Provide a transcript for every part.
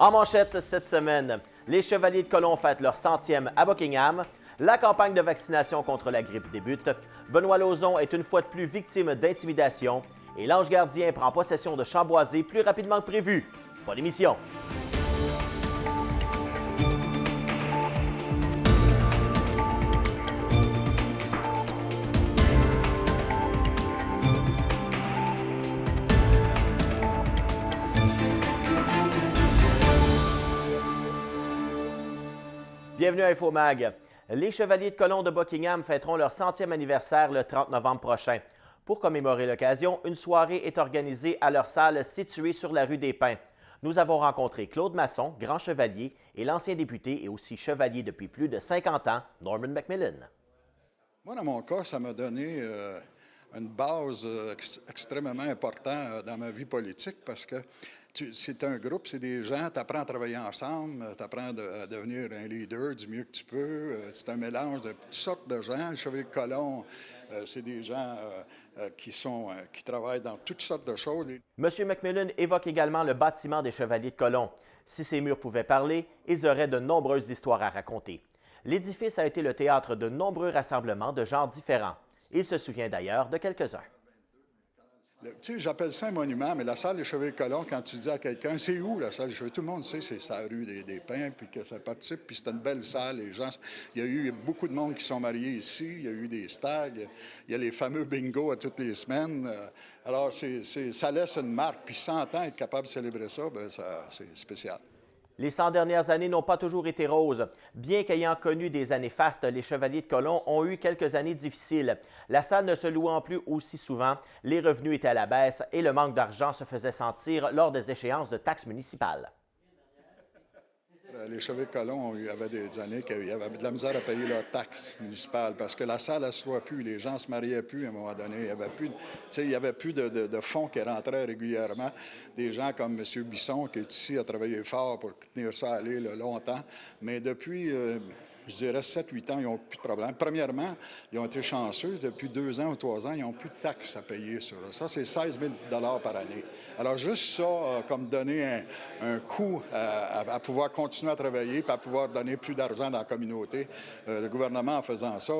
En manchette cette semaine, les Chevaliers de Colomb fêtent leur 100e à Buckingham. La campagne de vaccination contre la grippe débute. Benoît Lauzon est une fois de plus victime d'intimidation. Et l'ange gardien prend possession de Chamboisé plus rapidement que prévu. Pas d'émission. Bienvenue à InfoMag. Les Chevaliers de Colomb de Buckingham fêteront leur 100e anniversaire le 30 novembre prochain. Pour commémorer l'occasion, une soirée est organisée à leur salle située sur la rue des Pins. Nous avons rencontré Claude Masson, grand chevalier, et l'ancien député et aussi chevalier depuis plus de 50 ans, Norman McMillan. Moi, dans mon cas, ça m'a donné une base extrêmement importante dans ma vie politique parce que c'est un groupe, c'est des gens, tu apprends à travailler ensemble, tu apprends à devenir un leader du mieux que tu peux. C'est un mélange de toutes sortes de gens. Les Chevaliers de Colomb, c'est des gens qui travaillent dans toutes sortes de choses. M. McMillan évoque également le bâtiment des Chevaliers de Colomb. Si ces murs pouvaient parler, ils auraient de nombreuses histoires à raconter. L'édifice a été le théâtre de nombreux rassemblements de genres différents. Il se souvient d'ailleurs de quelques-uns. Tu sais, j'appelle ça un monument, mais la salle des Chevaliers de Colomb, quand tu dis à quelqu'un, c'est où la salle des Chevaliers? Tout le monde sait, c'est la rue des Pins, puis que ça participe, puis c'est une belle salle. Les gens, il y a eu beaucoup de monde qui sont mariés ici, il y a eu des stags, il y a les fameux bingo à toutes les semaines. Alors, ça laisse une marque, puis 100 ans, être capable de célébrer ça, bien, c'est spécial. Les 100 dernières années n'ont pas toujours été roses. Bien qu'ayant connu des années fastes, les Chevaliers de Colomb ont eu quelques années difficiles. La salle ne se louant plus aussi souvent, les revenus étaient à la baisse et le manque d'argent se faisait sentir lors des échéances de taxes municipales. Les Chevaliers de Colomb, il y avait des années qu'ils avaient de la misère à payer leurs taxes municipales parce que la salle ne se voit plus, les gens ne se mariaient plus à un moment donné. Il n'y avait plus de fonds qui rentraient régulièrement. Des gens comme M. Bisson, qui est ici, a travaillé fort pour tenir ça à aller longtemps. Mais depuis, je dirais, 7-8 ans, ils n'ont plus de problème. Premièrement, ils ont été chanceux. Depuis 2 ans ou 3 ans, ils n'ont plus de taxes à payer sur ça. C'est 16 000 par année. Alors, juste ça, comme donner un coup à pouvoir continuer à travailler et à pouvoir donner plus d'argent dans la communauté. Le gouvernement, en faisant ça,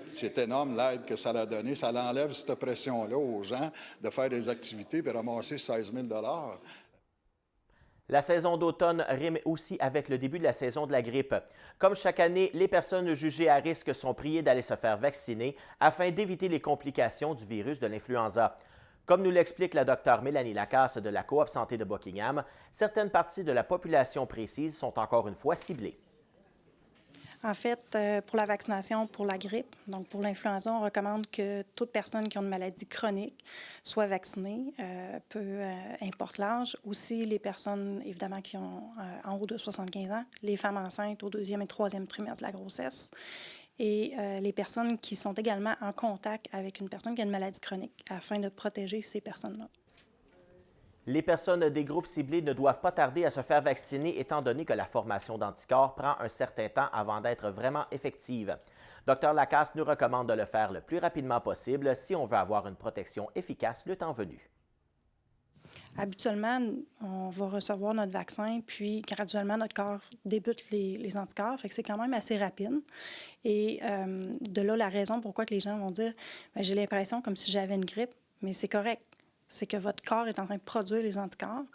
c'est énorme l'aide que ça a donné. Ça enlève cette pression-là aux gens de faire des activités et ramasser 16 000 $. La saison d'automne rime aussi avec le début de la saison de la grippe. Comme chaque année, les personnes jugées à risque sont priées d'aller se faire vacciner afin d'éviter les complications du virus de l'influenza. Comme nous l'explique la Dr Mélanie Lacasse de la Coop Santé de Buckingham, certaines parties de la population précise sont encore une fois ciblées. En fait, pour la vaccination pour la grippe, donc pour l'influenza, on recommande que toute personne qui a une maladie chronique soit vaccinée, peu importe l'âge. Aussi, les personnes, évidemment, qui ont en haut de 75 ans, les femmes enceintes au 2e et 3e trimestre de la grossesse, et les personnes qui sont également en contact avec une personne qui a une maladie chronique, afin de protéger ces personnes-là. Les personnes des groupes ciblés ne doivent pas tarder à se faire vacciner étant donné que la formation d'anticorps prend un certain temps avant d'être vraiment effective. Dr Lacasse nous recommande de le faire le plus rapidement possible si on veut avoir une protection efficace le temps venu. Habituellement, on va recevoir notre vaccin, puis graduellement, notre corps débute les anticorps. Fait que c'est quand même assez rapide. Et de là, la raison pourquoi que les gens vont dire « j'ai l'impression comme si j'avais une grippe », mais c'est correct. C'est que votre corps est en train de produire les anticorps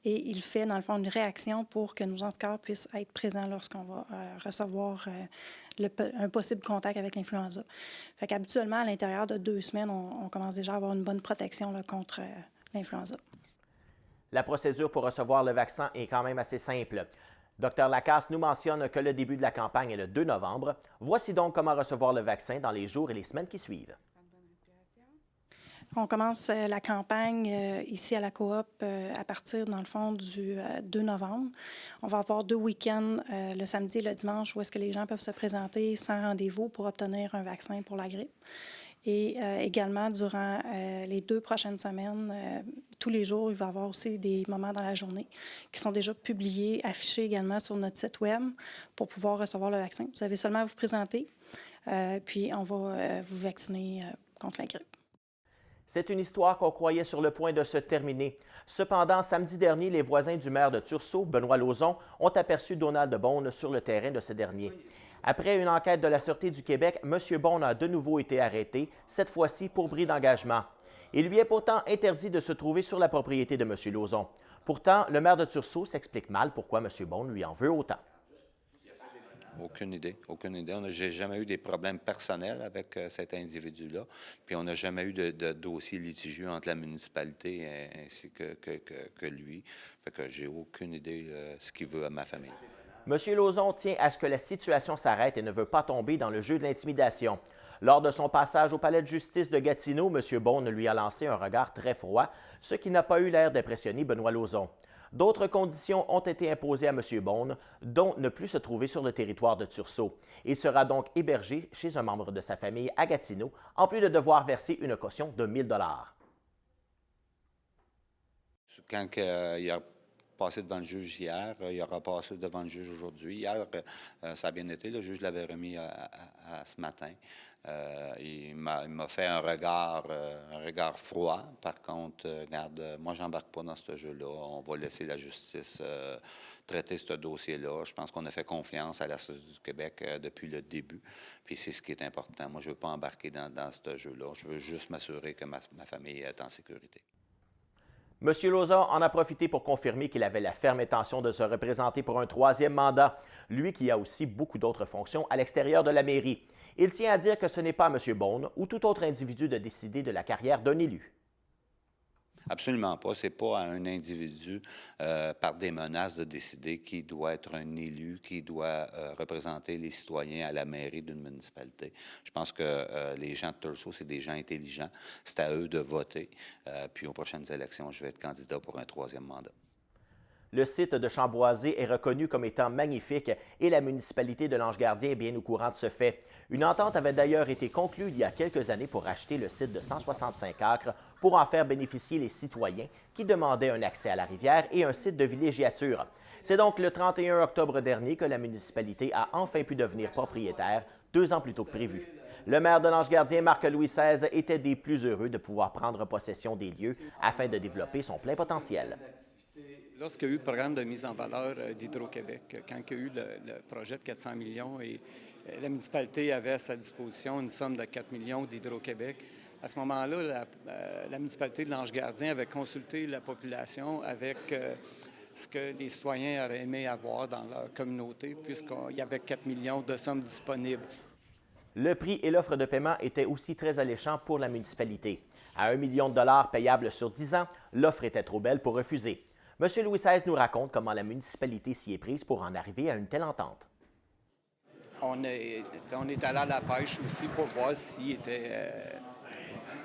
et il fait, dans le fond, une réaction pour que nos anticorps puissent être présents lorsqu'on va recevoir un possible contact avec l'influenza. Fait qu'habituellement, à l'intérieur de 2 semaines, on commence déjà à avoir une bonne protection là, contre l'influenza. La procédure pour recevoir le vaccin est quand même assez simple. Dr Lacasse nous mentionne que le début de la campagne est le 2 novembre. Voici donc comment recevoir le vaccin dans les jours et les semaines qui suivent. On commence la campagne ici à la Coop à partir, dans le fond, du 2 novembre. On va avoir 2 week-ends, le samedi et le dimanche, où est-ce que les gens peuvent se présenter sans rendez-vous pour obtenir un vaccin pour la grippe. Et également, durant les 2 prochaines semaines, tous les jours, il va y avoir aussi des moments dans la journée qui sont déjà publiés, affichés également sur notre site Web pour pouvoir recevoir le vaccin. Vous avez seulement à vous présenter, puis on va vous vacciner contre la grippe. C'est une histoire qu'on croyait sur le point de se terminer. Cependant, samedi dernier, les voisins du maire de Tursault, Benoît Lauzon, ont aperçu Donald Beaune sur le terrain de ce dernier. Après une enquête de la Sûreté du Québec, M. Beaune a de nouveau été arrêté, cette fois-ci pour bris d'engagement. Il lui est pourtant interdit de se trouver sur la propriété de M. Lauzon. Pourtant, le maire de Tursault s'explique mal pourquoi M. Beaune lui en veut autant. Aucune idée, aucune idée. J'ai jamais eu des problèmes personnels avec cet individu-là, puis on n'a jamais eu de dossier litigieux entre la municipalité ainsi que lui. Fait que j'ai aucune idée ce qu'il veut à ma famille. M. Lauzon tient à ce que la situation s'arrête et ne veut pas tomber dans le jeu de l'intimidation. Lors de son passage au palais de justice de Gatineau, M. Beaune lui a lancé un regard très froid, ce qui n'a pas eu l'air d'impressionner Benoît Lauzon. D'autres conditions ont été imposées à M. Beaune, dont ne plus se trouver sur le territoire de Tursault. Il sera donc hébergé chez un membre de sa famille à Gatineau, en plus de devoir verser une caution de 1 000 $. Quand il a passé devant le juge hier, il aura passé devant le juge aujourd'hui. Hier, ça a bien été, le juge l'avait remis à ce matin. Il m'a fait un regard froid. Par contre, regarde, moi, j'embarque pas dans ce jeu-là. On va laisser la justice traiter ce dossier-là. Je pense qu'on a fait confiance à la Sûreté du Québec depuis le début. Puis c'est ce qui est important. Moi, je ne veux pas embarquer dans ce jeu-là. Je veux juste m'assurer que ma famille est en sécurité. M. Lauzon en a profité pour confirmer qu'il avait la ferme intention de se représenter pour un 3e mandat, lui qui a aussi beaucoup d'autres fonctions à l'extérieur de la mairie. Il tient à dire que ce n'est pas à M. Beaune ou tout autre individu de décider de la carrière d'un élu. Absolument pas. Ce n'est pas à un individu, par des menaces, de décider qui doit être un élu, qui doit représenter les citoyens à la mairie d'une municipalité. Je pense que les gens de Tursault, c'est des gens intelligents. C'est à eux de voter. Puis aux prochaines élections, je vais être candidat pour un 3e mandat. Le site de Chamboisé est reconnu comme étant magnifique et la municipalité de l'Ange-Gardien est bien au courant de ce fait. Une entente avait d'ailleurs été conclue il y a quelques années pour acheter le site de 165 acres pour en faire bénéficier les citoyens qui demandaient un accès à la rivière et un site de villégiature. C'est donc le 31 octobre dernier que la municipalité a enfin pu devenir propriétaire, 2 ans plus tôt que prévu. Le maire de l'Ange-Gardien, Marc-Louis XVI, était des plus heureux de pouvoir prendre possession des lieux afin de développer son plein potentiel. Lorsqu'il y a eu le programme de mise en valeur d'Hydro-Québec, quand il y a eu le projet de 400 millions et la municipalité avait à sa disposition une somme de 4 millions d'Hydro-Québec, à ce moment-là, la municipalité de l'Ange-Gardien avait consulté la population avec ce que les citoyens auraient aimé avoir dans leur communauté, puisqu'il y avait 4 millions de sommes disponibles. Le prix et l'offre de paiement étaient aussi très alléchants pour la municipalité. À 1 million de $ payable sur 10 ans, l'offre était trop belle pour refuser. M. Louis XVI nous raconte comment la municipalité s'y est prise pour en arriver à une telle entente. On est allé à la pêche aussi pour voir s'il était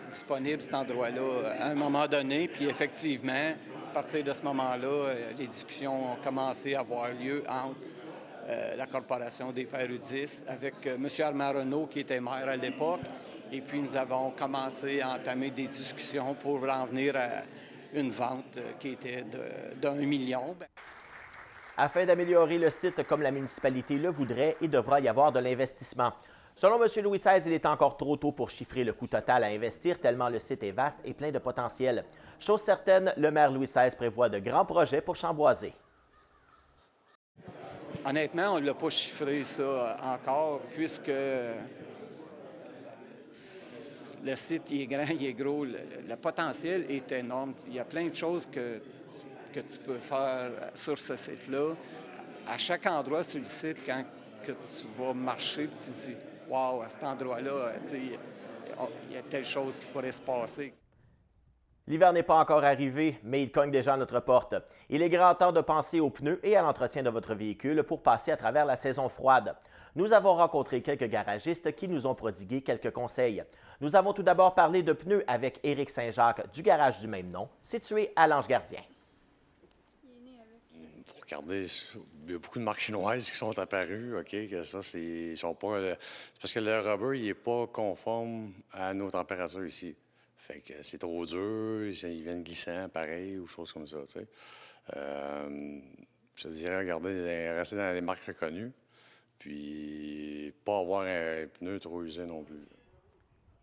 disponible cet endroit-là à un moment donné. Puis effectivement, à partir de ce moment-là, les discussions ont commencé à avoir lieu entre la Corporation des Pères Udis avec M. Armand Renault, qui était maire à l'époque. Et puis nous avons commencé à entamer des discussions pour en venir à une vente qui était d'1 million. Afin d'améliorer le site comme la municipalité le voudrait, il devra y avoir de l'investissement. Selon M. Louis XVI, il est encore trop tôt pour chiffrer le coût total à investir tellement le site est vaste et plein de potentiel. Chose certaine, le maire Louis XVI prévoit de grands projets pour Chamboisé. Honnêtement, on ne l'a pas chiffré ça encore, puisque le site il est grand, il est gros, le potentiel est énorme. Il y a plein de choses que tu peux faire sur ce site-là. À chaque endroit sur le site, quand que tu vas marcher, tu te dis « Wow, à cet endroit-là, il y a telle chose qui pourrait se passer. » L'hiver n'est pas encore arrivé, mais il cogne déjà à notre porte. Il est grand temps de penser aux pneus et à l'entretien de votre véhicule pour passer à travers la saison froide. Nous avons rencontré quelques garagistes qui nous ont prodigué quelques conseils. Nous avons tout d'abord parlé de pneus avec Éric Saint-Jacques du garage du même nom, situé à l'Ange-Gardien. Il faut regarder, il y a beaucoup de marques chinoises qui sont apparues, OK, que ça, ils sont pas... C'est parce que le rubber, il n'est pas conforme à nos températures ici. Fait que c'est trop dur, ils viennent glissants, pareil, ou choses comme ça, tu sais. Je dirais, rester dans les marques reconnues, puis pas avoir un pneu trop usé non plus.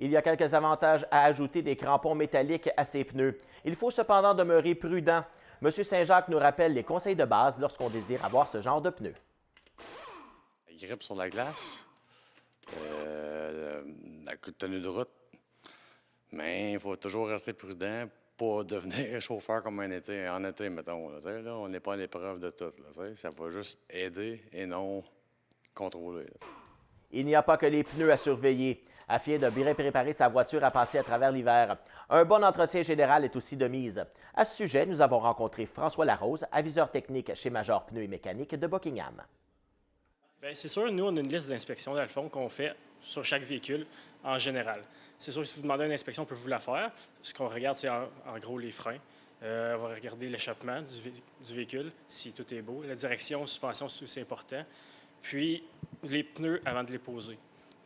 Il y a quelques avantages à ajouter des crampons métalliques à ces pneus. Il faut cependant demeurer prudent. M. Saint-Jacques nous rappelle les conseils de base lorsqu'on désire avoir ce genre de pneus. La grippe sur la glace, la tenue de route, mais il faut toujours rester prudent, pas devenir chauffeur comme en été, mettons. Là, on n'est pas à l'épreuve de tout. Là, ça va juste aider et non contrôler. Là. Il n'y a pas que les pneus à surveiller. Afin de bien préparer sa voiture à passer à travers l'hiver, un bon entretien général est aussi de mise. À ce sujet, nous avons rencontré François Larose, aviseur technique chez Major Pneus et Mécanique de Buckingham. Bien, c'est sûr, nous, on a une liste d'inspections, dans le fond, qu'on fait sur chaque véhicule en général. C'est sûr que si vous demandez une inspection, on peut vous la faire. Ce qu'on regarde, c'est en gros les freins. On va regarder l'échappement du véhicule, si tout est beau. La direction, suspension, c'est aussi important. Puis, les pneus avant de les poser.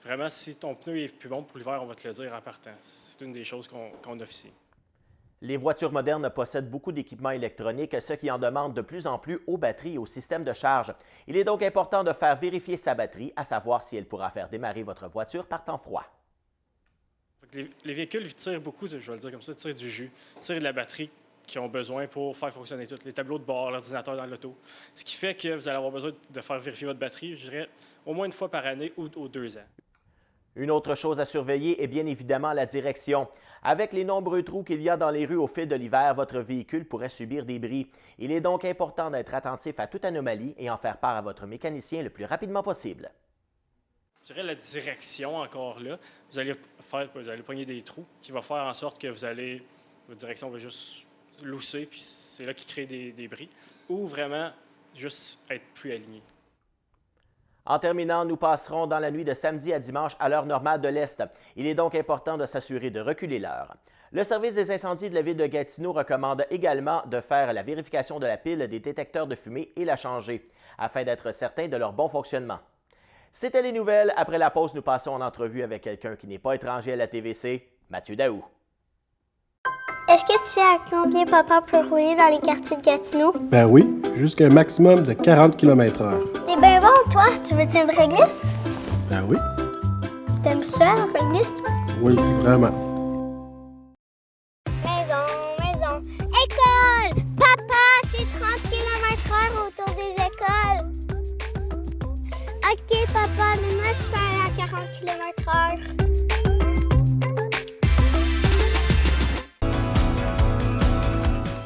Vraiment, si ton pneu est plus bon pour l'hiver, on va te le dire en partant. C'est une des choses qu'on officie. Les voitures modernes possèdent beaucoup d'équipements électroniques, ce qui en demande de plus en plus aux batteries et au système de charge. Il est donc important de faire vérifier sa batterie, à savoir si elle pourra faire démarrer votre voiture par temps froid. Les véhicules tirent beaucoup, je vais le dire comme ça, tirent du jus, tirent de la batterie qu'ils ont besoin pour faire fonctionner tout. Les tableaux de bord, l'ordinateur dans l'auto. Ce qui fait que vous allez avoir besoin de faire vérifier votre batterie, je dirais, au moins une fois par année ou aux 2 ans. Une autre chose à surveiller est bien évidemment la direction. Avec les nombreux trous qu'il y a dans les rues au fil de l'hiver, votre véhicule pourrait subir des bris. Il est donc important d'être attentif à toute anomalie et en faire part à votre mécanicien le plus rapidement possible. Je dirais la direction, encore là. Vous allez pogner des trous qui vont faire en sorte que votre direction va juste lousser, puis c'est là qu'il crée des bris. Ou vraiment juste être plus aligné. En terminant, nous passerons dans la nuit de samedi à dimanche à l'heure normale de l'Est. Il est donc important de s'assurer de reculer l'heure. Le service des incendies de la ville de Gatineau recommande également de faire la vérification de la pile des détecteurs de fumée et la changer, afin d'être certain de leur bon fonctionnement. C'était les nouvelles. Après la pause, nous passons en entrevue avec quelqu'un qui n'est pas étranger à la TVC, Mathieu Daou. Est-ce que tu sais à combien papa peut rouler dans les quartiers de Gatineau? Ben oui, jusqu'à un maximum de 40 km/h. T'es bien bon, toi. Tu veux-tu une vraie glisse? Ben oui. T'aimes ça, la vraie glisse, toi? Oui, vraiment. Maison. École! Papa, c'est 30 km/h autour des écoles. OK, papa, maintenant tu peux aller à 40 km/h.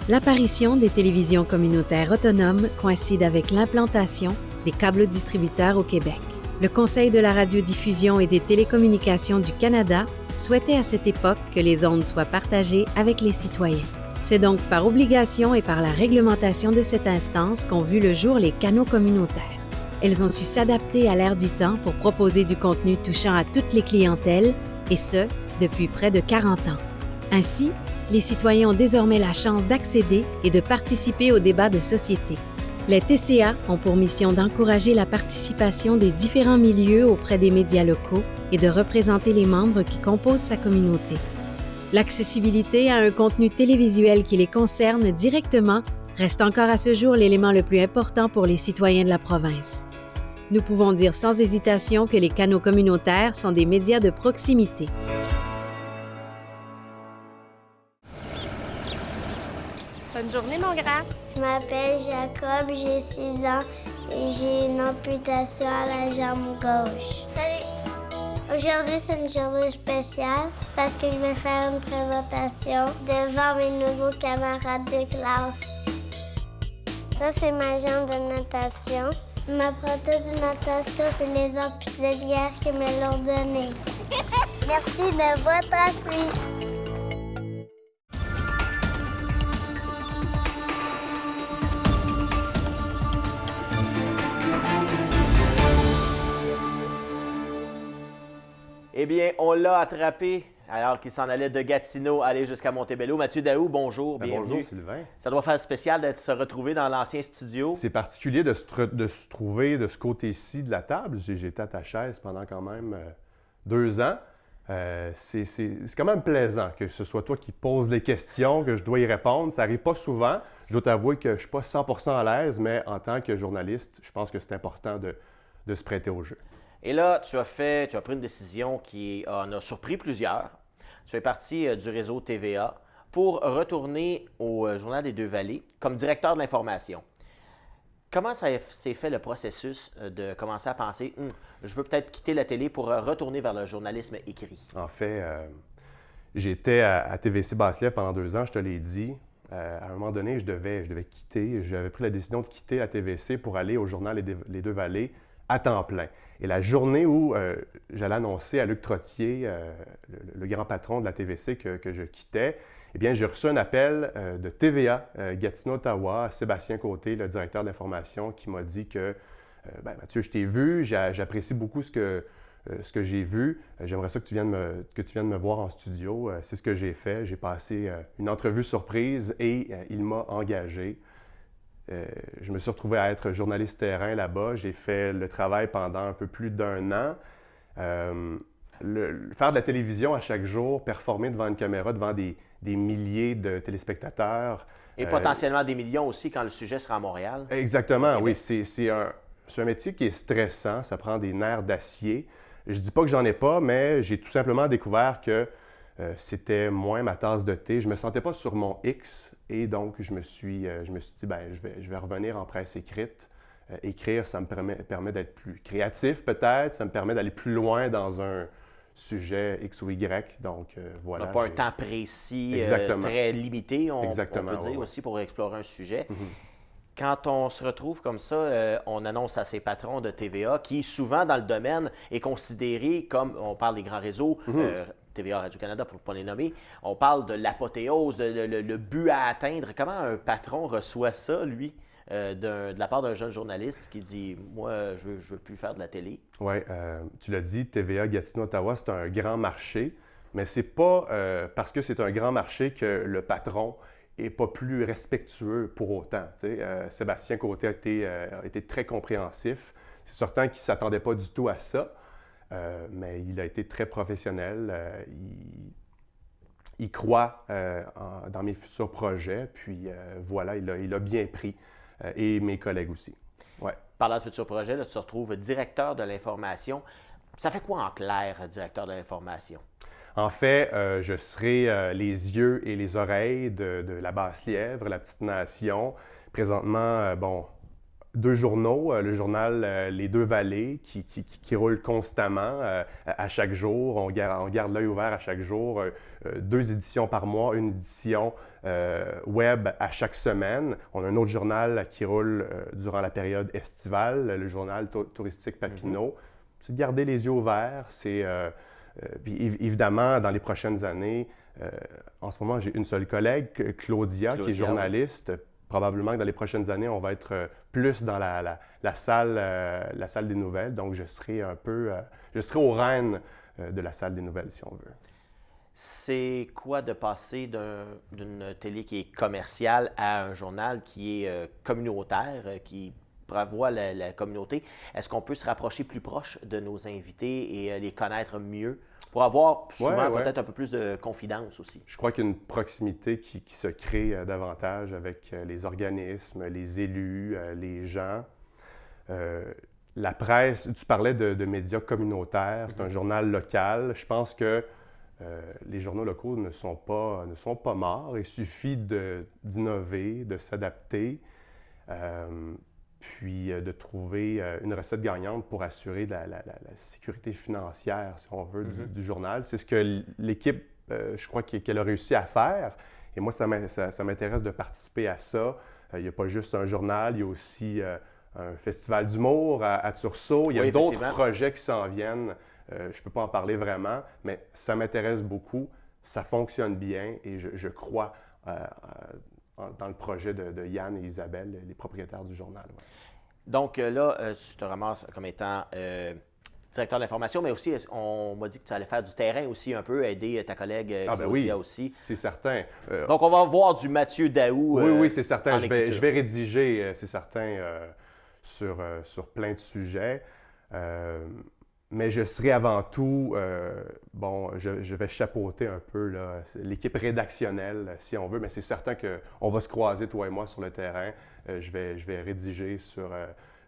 L'apparition des télévisions communautaires autonomes coïncide avec l'implantation des câbles distributeurs au Québec. Le Conseil de la radiodiffusion et des télécommunications du Canada souhaitait à cette époque que les ondes soient partagées avec les citoyens. C'est donc par obligation et par la réglementation de cette instance qu'ont vu le jour les canaux communautaires. Elles ont su s'adapter à l'ère du temps pour proposer du contenu touchant à toutes les clientèles, et ce, depuis près de 40 ans. Ainsi, les citoyens ont désormais la chance d'accéder et de participer aux débats de société. Les TCA ont pour mission d'encourager la participation des différents milieux auprès des médias locaux et de représenter les membres qui composent sa communauté. L'accessibilité à un contenu télévisuel qui les concerne directement reste encore à ce jour l'élément le plus important pour les citoyens de la province. Nous pouvons dire sans hésitation que les canaux communautaires sont des médias de proximité. Bonne journée, mon grand. Je m'appelle Jacob, j'ai 6 ans et j'ai une amputation à la jambe gauche. Salut! Aujourd'hui, c'est une journée spéciale parce que je vais faire une présentation devant mes nouveaux camarades de classe. Ça, c'est ma jambe de natation. Ma prothèse de natation, c'est les amputés de guerre qui me l'ont donnée. Merci de votre appui. Eh bien, on l'a attrapé alors qu'il s'en allait de Gatineau aller jusqu'à Montebello. Mathieu Daou, bonjour, bienvenue. Bonjour Sylvain. Ça doit faire spécial de se retrouver dans l'ancien studio. C'est particulier de se trouver de ce côté-ci de la table. J'étais à ta chaise pendant quand même 2 ans. C'est quand même plaisant que ce soit toi qui poses les questions, que je dois y répondre. Ça n'arrive pas souvent. Je dois t'avouer que je ne suis pas 100% à l'aise, mais en tant que journaliste, je pense que c'est important de se prêter au jeu. Et là, tu as pris une décision qui en a surpris plusieurs. Tu es parti du réseau TVA pour retourner au Journal des Deux-Vallées comme directeur de l'information. Comment s'est fait le processus de commencer à penser « je veux peut-être quitter la télé pour retourner vers le journalisme écrit ». En fait, j'étais à TVC Basse-Lièvre pendant 2 ans, je te l'ai dit. À un moment donné, je devais quitter. J'avais pris la décision de quitter la TVC pour aller au Journal Les Deux-Vallées à temps plein. Et la journée où j'allais annoncer à Luc Trottier, le grand patron de la TVC, que je quittais, eh bien, j'ai reçu un appel de TVA Gatineau-Ottawa, Sébastien Côté, le directeur de l'information, qui m'a dit que Mathieu, je t'ai vu, j'apprécie beaucoup ce que j'ai vu. J'aimerais ça que tu viennes me voir en studio. C'est ce que j'ai fait. J'ai passé une entrevue surprise et il m'a engagé. Je me suis retrouvé à être journaliste terrain là-bas. J'ai fait le travail pendant un peu plus d'1 an. Faire de la télévision à chaque jour, performer devant une caméra, devant des milliers de téléspectateurs. Et potentiellement des millions aussi quand le sujet sera à Montréal. Exactement, oui. C'est un métier qui est stressant. Ça prend des nerfs d'acier. Je ne dis pas que j'en ai pas, mais j'ai tout simplement découvert que c'était moins ma tasse de thé. Je ne me sentais pas sur mon X et donc je me suis dit, je vais revenir en presse écrite. Écrire, ça me permet d'être plus créatif peut-être, ça me permet d'aller plus loin dans un sujet X ou Y. Donc voilà. Pas un temps précis, très limité, on peut dire aussi, pour explorer un sujet. Quand on se retrouve comme ça, on annonce à ses patrons de TVA, qui souvent dans le domaine est considéré comme, on parle des grands réseaux, TVA, Radio-Canada pour ne pas les nommer, on parle de l'apothéose, le but à atteindre. Comment un patron reçoit ça, lui, de la part d'un jeune journaliste qui dit « Moi, je veux plus faire de la télé ». Oui, tu l'as dit, TVA Gatineau-Ottawa, c'est un grand marché, mais c'est pas parce que c'est un grand marché que le patron n'est pas plus respectueux pour autant. Sébastien Côté a été très compréhensif. C'est certain qu'il ne s'attendait pas du tout à ça, mais il a été très professionnel. Il croit dans mes futurs projets, puis voilà, il a bien pris. Et mes collègues aussi. Ouais. Parlant de futurs projets, là, tu te retrouves directeur de l'information. Ça fait quoi en clair, directeur de l'information? En fait, je serai les yeux et les oreilles de la Basse-Lièvre, la petite nation. Présentement, 2 journaux, le journal Les Deux-Vallées qui roule constamment à chaque jour. On garde l'œil ouvert à chaque jour. 2 éditions par mois, une édition web à chaque semaine. On a un autre journal qui roule durant la période estivale, le journal touristique Papineau. C'est de garder les yeux ouverts. Puis évidemment, dans les prochaines années, en ce moment, j'ai une seule collègue, Claudia, qui est journaliste. Probablement que dans les prochaines années, on va être plus dans la salle des nouvelles. Donc, je serai au rênes de la salle des nouvelles, si on veut. C'est quoi de passer d'une télé qui est commerciale à un journal qui est communautaire, qui prévoit la communauté? Est-ce qu'on peut se rapprocher plus proche de nos invités et les connaître mieux pour avoir souvent peut-être un peu plus de confidence aussi? Je crois qu'il y a une proximité qui se crée davantage avec les organismes, les élus, les gens. La presse, tu parlais de médias communautaires, c'est un journal local. Je pense que les journaux locaux ne sont pas morts. Il suffit d'innover, de s'adapter. Puis de trouver une recette gagnante pour assurer la sécurité financière, si on veut, du journal. C'est ce que l'équipe, je crois, qu'elle a réussi à faire. Et moi, ça m'intéresse de participer à ça. Il n'y a pas juste un journal, il y a aussi un festival d'humour à Tursault. Il y a d'autres projets qui s'en viennent. Je ne peux pas en parler vraiment, mais ça m'intéresse beaucoup. Ça fonctionne bien et je crois dans le projet de Yann et Isabelle, les propriétaires du journal. Ouais. Donc là, tu te ramasses comme étant directeur de l'information, mais aussi, on m'a dit que tu allais faire du terrain aussi un peu, aider ta collègue Claudia aussi. C'est certain. Donc, on va voir du Mathieu Daou. Oui, c'est certain. Je vais rédiger, c'est certain, sur plein de sujets. Mais je serai avant tout, je vais chapeauter un peu l'équipe rédactionnelle, si on veut, mais c'est certain qu'on va se croiser, toi et moi, sur le terrain. Je vais rédiger sur,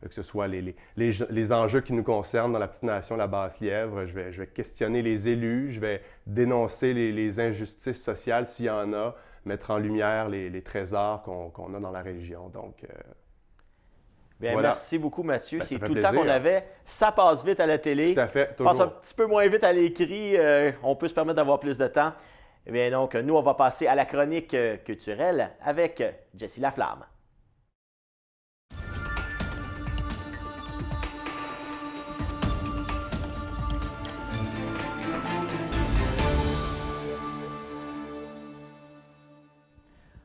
que ce soit les enjeux qui nous concernent dans la petite nation, la Basse-Lièvre. Je vais questionner les élus, je vais dénoncer les injustices sociales s'il y en a, mettre en lumière les trésors qu'on a dans la région. Donc, bien, voilà. Merci beaucoup, Mathieu. Ben, c'est ça fait tout le temps plaisir. qu'on avait. Ça passe vite à la télé. Tout à fait, Ça passe un toujours. petit peu moins vite à l'écrit. On peut se permettre d'avoir plus de temps. Eh bien, donc, nous, on va passer à la chronique culturelle avec Jessie Laflamme.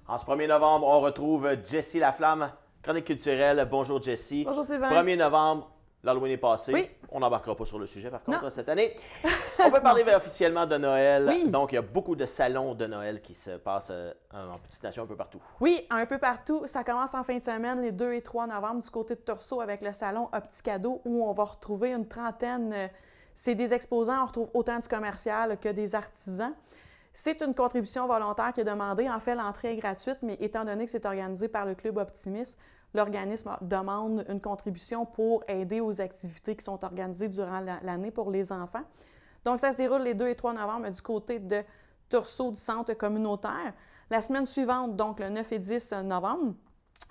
En ce 1er novembre, on retrouve Jessie Laflamme, chronique culturelle. Bonjour Jessie. Bonjour Sylvain. 1er novembre, l'Halloween est passé. Oui. On n'embarquera pas sur le sujet par contre Non. cette année. On peut parler officiellement de Noël. Oui. Donc, il y a beaucoup de salons de Noël qui se passent en petite nation un peu partout. Oui, un peu partout. Ça commence en fin de semaine, les 2 et 3 novembre, du côté de Torso avec le salon Opticado où on va retrouver une trentaine. C'est des exposants, on retrouve autant du commercial que des artisans. C'est une contribution volontaire qui est demandée. En fait, l'entrée est gratuite, mais étant donné que c'est organisé par le Club Optimisme, l'organisme demande une contribution pour aider aux activités qui sont organisées durant l'année pour les enfants. Donc, ça se déroule les 2 et 3 novembre du côté de Torso du centre communautaire. La semaine suivante, donc le 9 et 10 novembre,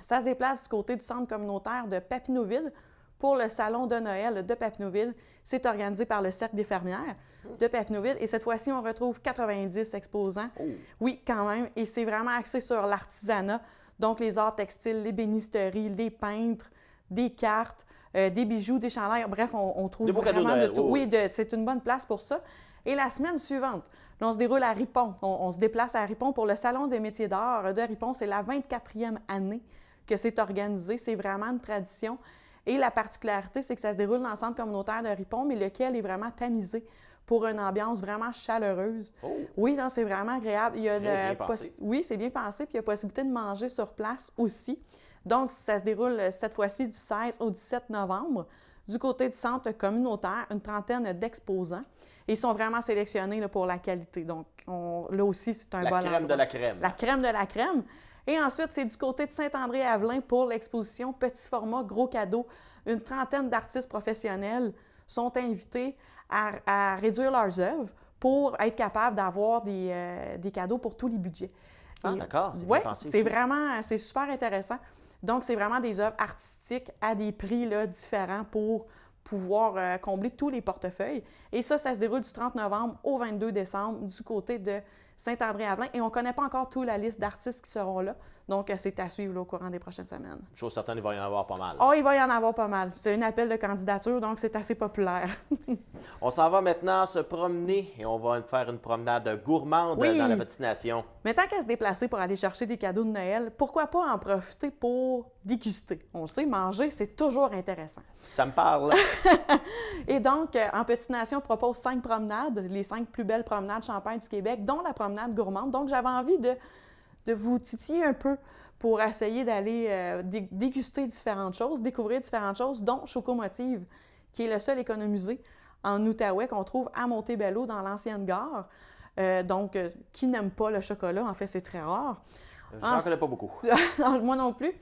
ça se déplace du côté du centre communautaire de Papineauville pour le salon de Noël de Papineauville. C'est organisé par le Cercle des fermières de Papineauville. Et cette fois-ci, on retrouve 90 exposants. Oh. Oui, quand même. Et c'est vraiment axé sur l'artisanat. Donc, les arts textiles, l'ébénisterie, les peintres, des cartes, des bijoux, des chandails. Bref, on trouve Des beaux cadeaux de vraiment Noël, de tout. oui. Oui, c'est une bonne place pour ça. Et la semaine suivante, là, on se déroule à Ripon. On se déplace à Ripon pour le Salon des métiers d'art de Ripon. C'est la 24e année que c'est organisé. C'est vraiment une tradition. Et la particularité, c'est que ça se déroule dans le centre communautaire de Ripon, mais lequel est vraiment tamisé pour une ambiance vraiment chaleureuse. Oh. Oui, non, c'est vraiment agréable. Il y a Très bien pensé. Oui, c'est bien pensé, puis il y a possibilité de manger sur place aussi. Donc, ça se déroule cette fois-ci du 16 au 17 novembre. Du côté du centre communautaire, une trentaine d'exposants. Et ils sont vraiment sélectionnés là, pour la qualité. Donc, là aussi, c'est un bon endroit. La crème de la crème. La crème de la crème. Et ensuite, c'est du côté de Saint-André-Avelin pour l'exposition Petit format, gros cadeau. Une trentaine d'artistes professionnels sont invités à réduire leurs œuvres pour être capables d'avoir des cadeaux pour tous les budgets. Ah, d'accord. C'est bien Oui, pensé c'est aussi. vraiment, c'est super intéressant. Donc, c'est vraiment des œuvres artistiques à des prix là, différents pour pouvoir combler tous les portefeuilles. Et ça se déroule du 30 novembre au 22 décembre du côté de Saint-André-Avelin. Et on ne connaît pas encore toute la liste d'artistes qui seront là. Donc, c'est à suivre là, au courant des prochaines semaines. Chose certaine, il va y en avoir pas mal. Oh, il va y en avoir pas mal. C'est un appel de candidature, donc c'est assez populaire. On s'en va maintenant se promener et on va faire une promenade gourmande Oui. dans la petite nation. Mais tant qu'à se déplacer pour aller chercher des cadeaux de Noël, pourquoi pas en profiter pour déguster? On sait, manger, c'est toujours intéressant. Ça me parle. Et donc, en Petite Nation, on propose 5 promenades, les 5 plus belles promenades champagnes du Québec, dont la promenade gourmande. Donc, j'avais envie de vous titiller un peu pour essayer d'aller déguster différentes choses, découvrir différentes choses, dont Chocomotive, qui est le seul économisé en Outaouais qu'on trouve à Montebello, dans l'ancienne gare. Donc, qui n'aime pas le chocolat? En fait, c'est très rare. J'en connais pas beaucoup. Moi non plus.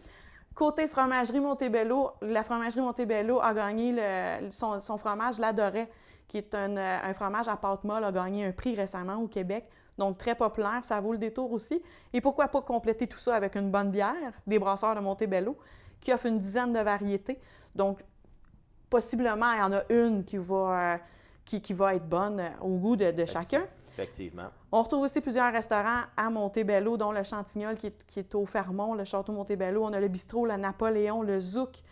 Côté fromagerie Montebello, la fromagerie Montebello a gagné son fromage L'Adoret, qui est un fromage à pâte molle, a gagné un prix récemment au Québec. Donc, très populaire, ça vaut le détour aussi. Et pourquoi pas compléter tout ça avec une bonne bière, des brasseurs de Montebello, qui offre une dizaine de variétés. Donc, possiblement, il y en a une qui va être bonne au goût de chacun. Effectivement. On retrouve aussi plusieurs restaurants à Montebello, dont le Chantignol qui est au Fermont, le Château Montebello. On a le bistrot, le Napoléon, le Zouk,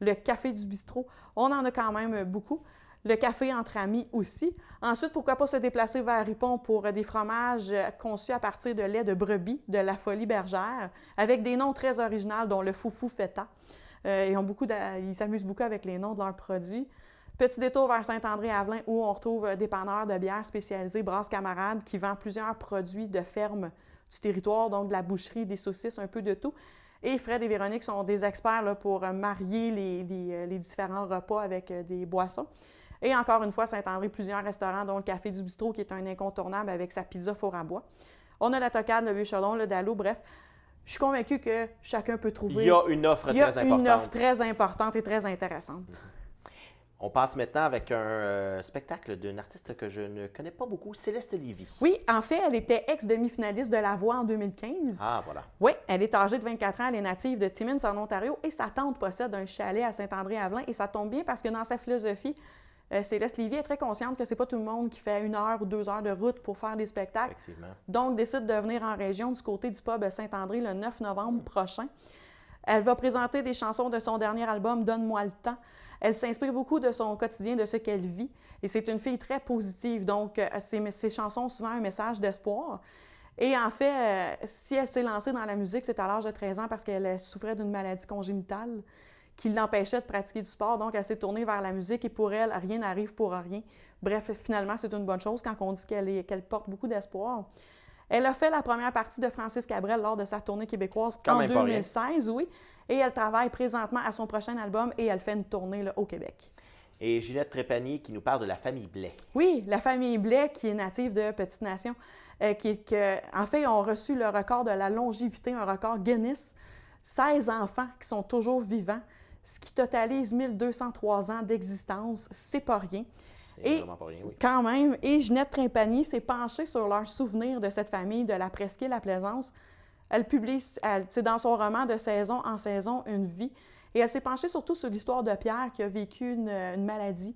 le Café du bistrot. On en a quand même beaucoup. Le café entre amis aussi. Ensuite, pourquoi pas se déplacer vers Ripon pour des fromages conçus à partir de lait de brebis de la Folie Bergère, avec des noms très originaux, dont le Foufou Feta. Ils s'amusent beaucoup avec les noms de leurs produits. Petit détour vers Saint-André-Avelin, où on retrouve des dépanneur de bière spécialisé Brasse Camarade, qui vend plusieurs produits de ferme du territoire, donc de la boucherie, des saucisses, un peu de tout. Et Fred et Véronique sont des experts là, pour marier les différents repas avec des boissons. Et encore une fois, Saint-André, plusieurs restaurants, dont le Café du Bistrot, qui est un incontournable avec sa pizza four à bois. On a la Tocade, le Vieux-Chalon, le Dallo, bref. Je suis convaincue que chacun peut trouver... Il y a une offre très importante. Une offre très importante et très intéressante. On passe maintenant avec un spectacle d'une artiste que je ne connais pas beaucoup, Céleste Lévy. Oui, en fait, elle était ex-demi-finaliste de La Voix en 2015. Ah, voilà. Oui, elle est âgée de 24 ans, elle est native de Timmins, en Ontario, et sa tante possède un chalet à Saint-André-Avelin. Et ça tombe bien parce que dans sa philosophie, Céleste Lévy est très consciente que c'est pas tout le monde qui fait 1 heure ou 2 heures de route pour faire des spectacles. Effectivement. Donc, décide de venir en région du côté du pub Saint-André le 9 novembre prochain. Elle va présenter des chansons de son dernier album, Donne-moi le temps. Elle s'inspire beaucoup de son quotidien, de ce qu'elle vit. Et c'est une fille très positive. Donc, ses chansons ont souvent un message d'espoir. Et en fait, si elle s'est lancée dans la musique, c'est à l'âge de 13 ans parce qu'elle souffrait d'une maladie congénitale qui l'empêchait de pratiquer du sport. Donc, elle s'est tournée vers la musique et pour elle, rien n'arrive pour rien. Bref, finalement, c'est une bonne chose quand on dit qu'elle porte beaucoup d'espoir. Elle a fait la première partie de Francis Cabrel lors de sa tournée québécoise en 2016, oui. Et elle travaille présentement à son prochain album et elle fait une tournée là, au Québec. Et Ginette Trépanier qui nous parle de la famille Blais. Oui, la famille Blais qui est native de Petite Nation, en fait, ont reçu le record de la longévité, un record Guinness. 16 enfants qui sont toujours vivants, ce qui totalise 1203 ans d'existence. C'est pas rien. C'est vraiment pas rien, oui. Quand même, et Ginette Trépanier s'est penchée sur leurs souvenirs de cette famille de la Presqu'île à Plaisance. Elle publie, dans son roman de saison en saison, une vie. Et elle s'est penchée surtout sur l'histoire de Pierre qui a vécu une maladie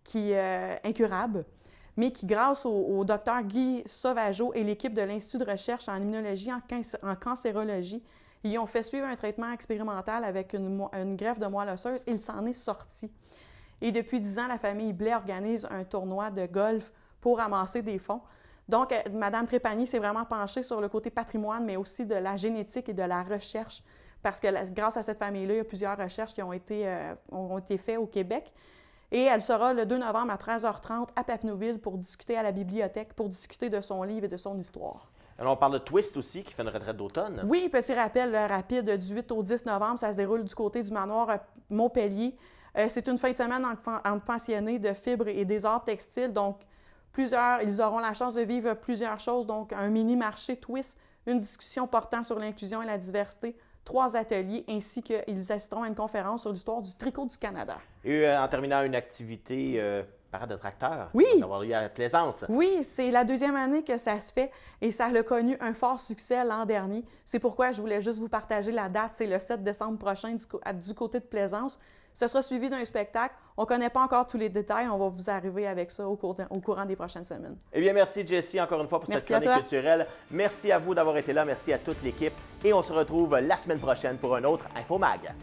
qui est incurable, mais qui, grâce au docteur Guy Sauvageau et l'équipe de l'Institut de recherche en immunologie, en cancérologie, ils ont fait suivre un traitement expérimental avec une greffe de moelle osseuse et il s'en est sorti. Et depuis 10 ans, la famille Blais organise un tournoi de golf pour amasser des fonds. Donc, Mme Trépanier s'est vraiment penchée sur le côté patrimoine, mais aussi de la génétique et de la recherche, parce que grâce à cette famille-là, il y a plusieurs recherches qui ont été faites au Québec. Et elle sera le 2 novembre à 13h30 à Papineauville pour discuter à la bibliothèque, pour discuter de son livre et de son histoire. Alors, on parle de Twist aussi, qui fait une retraite d'automne. Oui, petit rappel rapide, du 8 au 10 novembre, ça se déroule du côté du manoir Montpellier. C'est une fin de semaine entre pensionnés de fibres et des arts textiles, donc ils auront la chance de vivre plusieurs choses, donc un mini-marché Twist, une discussion portant sur l'inclusion et la diversité, 3 ateliers, ainsi qu'ils assisteront à une conférence sur l'histoire du tricot du Canada. Et en terminant, une activité parade de tracteur. Oui! Ça va avoir lieu à Plaisance. Oui, c'est la 2e année que ça se fait et ça a connu un fort succès l'an dernier. C'est pourquoi je voulais juste vous partager la date. C'est le 7 décembre prochain du côté de Plaisance. Ce sera suivi d'un spectacle. On ne connaît pas encore tous les détails. On va vous arriver avec ça au courant des prochaines semaines. Eh bien, merci Jessie encore une fois pour cette chronique culturelle. Merci à vous d'avoir été là. Merci à toute l'équipe. Et on se retrouve la semaine prochaine pour un autre InfoMag.